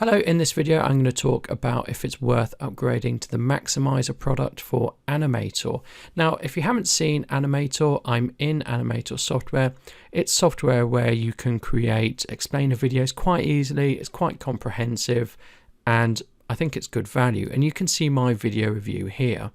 Hello, in this video I'm going to talk about if it's worth upgrading to the Maximizer product for Animator. Now, if you haven't seen Animator, I'm in Animator software. It's software where you can create explainer videos quite easily. It's quite comprehensive and I think it's good value. And you can see my video review here.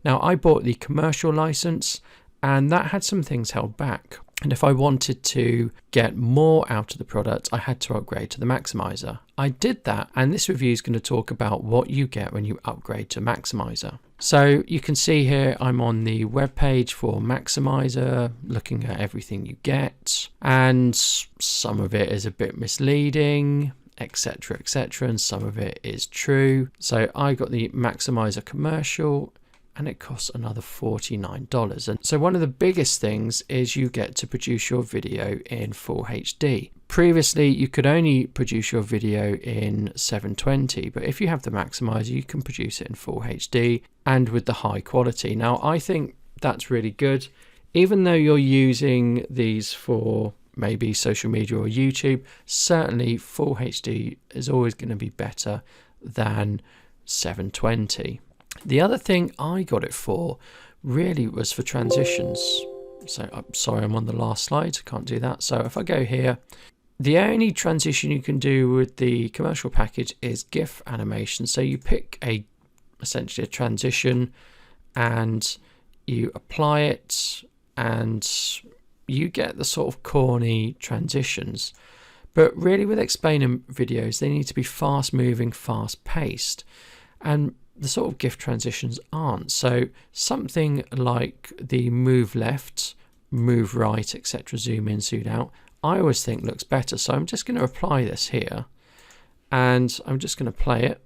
Now, I bought the commercial license and that had some things held back. And if I wanted to get more out of the product, I had to upgrade to the Maximizer. I did that, and this review is going to talk about what you get when you upgrade to Maximizer. So you can see here I'm on the web page for Maximizer, looking at everything you get, and some of it is a bit misleading, etc, etc, and some of it is true. So I got the Maximizer commercial, and it costs another $49. And so one of the biggest things is you get to produce your video in full HD. Previously, you could only produce your video in 720, but if you have the Maximizer, you can produce it in full HD and with the high quality. Now, I think that's really good. Even though you're using these for maybe social media or YouTube, certainly full HD is always going to be better than 720. The other thing I got it for really was for transitions. So I'm sorry, I'm on the last slide, I can't do that. So if I go here, the only transition you can do with the commercial package is GIF animation. So you pick essentially a transition and you apply it and you get the sort of corny transitions. But really with explainer videos, they need to be fast moving, fast paced. And the sort of GIF transitions aren't. So something like the move left, move right, etc., zoom in, zoom out, I always think looks better. So I'm just going to apply this here and I'm just going to play it.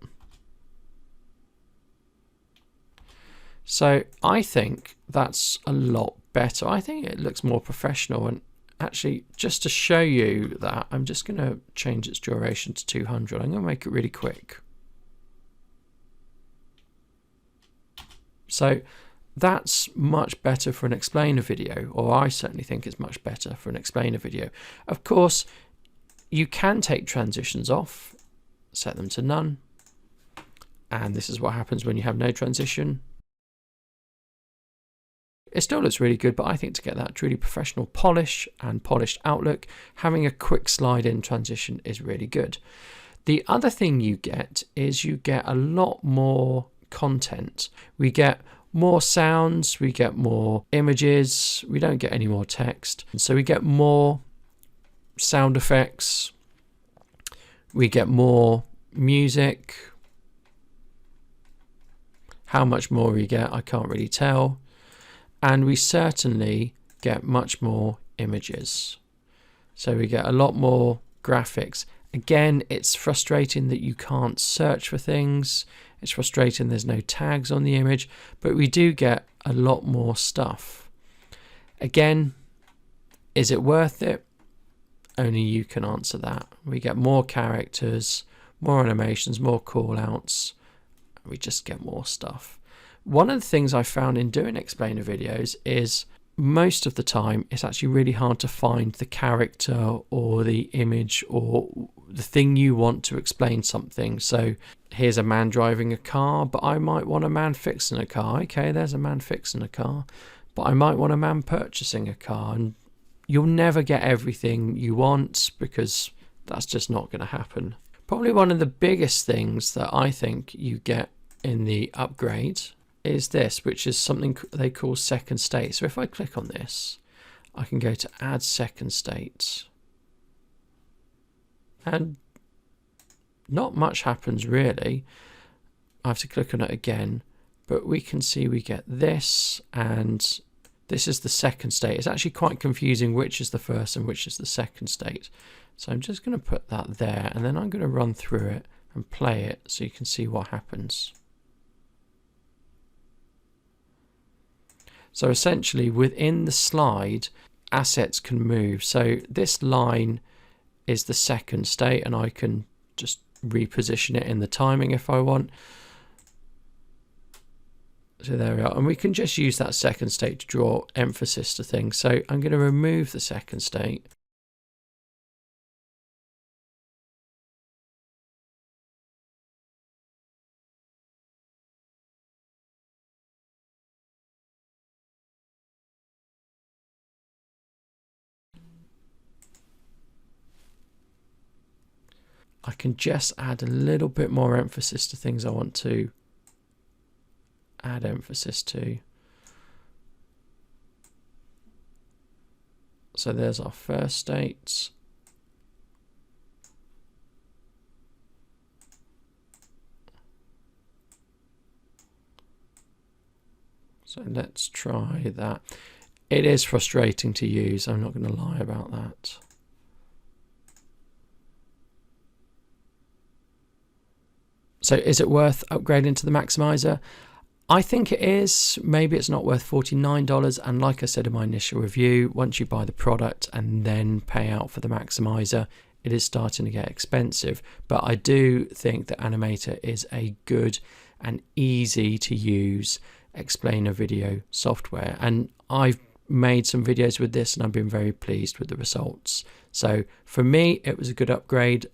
So I think that's a lot better. I think it looks more professional, and actually just to show you that, I'm just going to change its duration to 200. I'm going to make it really quick. So that's much better for an explainer video, or I certainly think it's much better for an explainer video. Of course, you can take transitions off, set them to none, and this is what happens when you have no transition. It still looks really good, but I think to get that truly professional polish and polished outlook, having a quick slide in transition is really good. The other thing you get is you get a lot more content. We get more sounds, we get more images, we don't get any more text. And so we get more sound effects, we get more music. How much more we get, I can't really tell. And we certainly get much more images. So we get a lot more graphics. Again, it's frustrating that you can't search for things. It's frustrating there's no tags on the image, but we do get a lot more stuff. Again, is it worth it? Only you can answer that. We get more characters, more animations, more call-outs. We just get more stuff. One of the things I found in doing explainer videos is most of the time it's actually really hard to find the character or the image or the thing you want to explain something. So here's a man driving a car, but I might want a man fixing a car. Okay, there's a man fixing a car, but I might want a man purchasing a car, and you'll never get everything you want because that's just not going to happen. Probably one of the biggest things that I think you get in the upgrade is this, which is something they call second state. So if I click on this, I can go to add second state, and not much happens really. I have to click on it again, but we can see we get this, and this is the second state. It's actually quite confusing which is the first and which is the second state. So I'm just going to put that there, and then I'm going to run through it and play it so you can see what happens. So essentially within the slide, assets can move. So this line is the second state, and I can just reposition it in the timing if I want. So there we are. And we can just use that second state to draw emphasis to things. So I'm going to remove the second state. I can just add a little bit more emphasis to things I want to add emphasis to. So there's our first state. So let's try that. It is frustrating to use, I'm not going to lie about that. So is it worth upgrading to the Maximizer? I think it is. Maybe it's not worth $49. And like I said in my initial review, once you buy the product and then pay out for the Maximizer, it is starting to get expensive. But I do think that Animator is a good and easy to use explainer video software. And I've made some videos with this and I've been very pleased with the results. So for me, it was a good upgrade.